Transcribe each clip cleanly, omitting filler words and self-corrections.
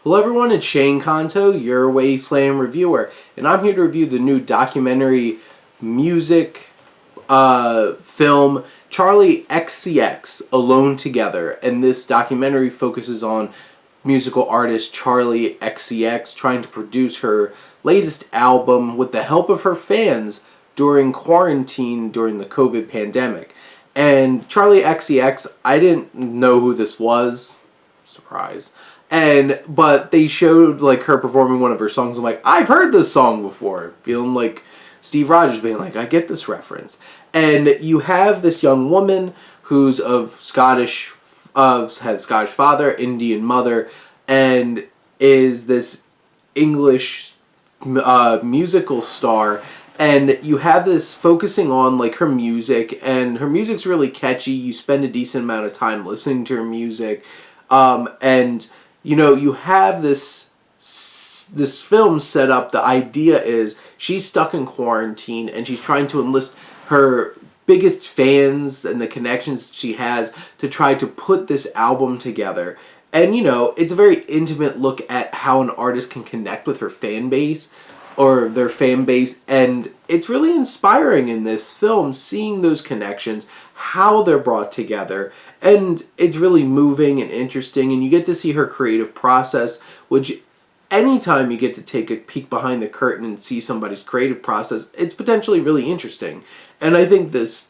Hello everyone, it's Shane Kanto, your Wasteland reviewer, and I'm here to review the new documentary music film Charli XCX, Alone Together. And this documentary focuses on musical artist Charli XCX trying to produce her latest album with the help of her fans during quarantine during the COVID pandemic. And Charli XCX, I didn't know who this was. Surprise. But they showed like her performing one of her songs. I'm like, I've heard this song before. Feeling like Steve Rogers being like, I get this reference. And you have this young woman who's has Scottish father, Indian mother, and is this English musical star. And you have this focusing on like her music, and her music's really catchy. You spend a decent amount of time listening to her music. And you know, you have this film set up. The idea is she's stuck in quarantine and she's trying to enlist her biggest fans and the connections she has to try to put this album together. And you know, it's a very intimate look at how an artist can connect with her fan base or their fan base, and it's really inspiring in this film seeing those connections, how they're brought together, and it's really moving and interesting, and you get to see her creative process, which anytime you get to take a peek behind the curtain and see somebody's creative process, it's potentially really interesting. And I think this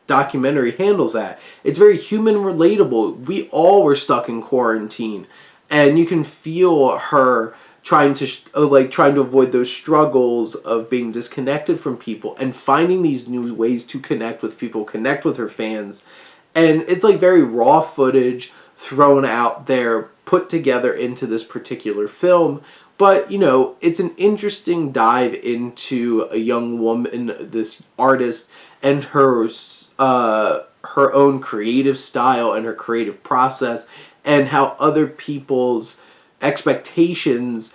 documentary handles that. It's very human relatable. We all were stuck in quarantine, and you can feel her trying to avoid those struggles of being disconnected from people and finding these new ways to connect with people, connect with her fans. And it's like very raw footage thrown out there, put together into this particular film. But, you know, it's an interesting dive into a young woman, this artist, and her own creative style and her creative process, and how other people's expectations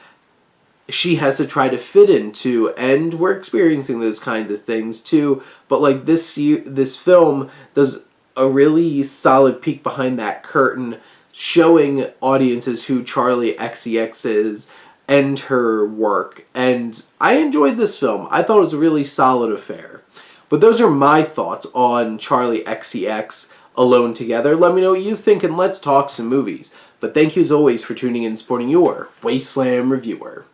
she has to try to fit into, and we're experiencing those kinds of things too. But like this film does a really solid peek behind that curtain, showing audiences who Charli XCX is and her work. And I enjoyed this film. I thought it was a really solid affair. But those are my thoughts on Charli XCX, Alone Together. Let me know what you think, and let's talk some movies. But thank you as always for tuning in and supporting your Wasteland reviewer.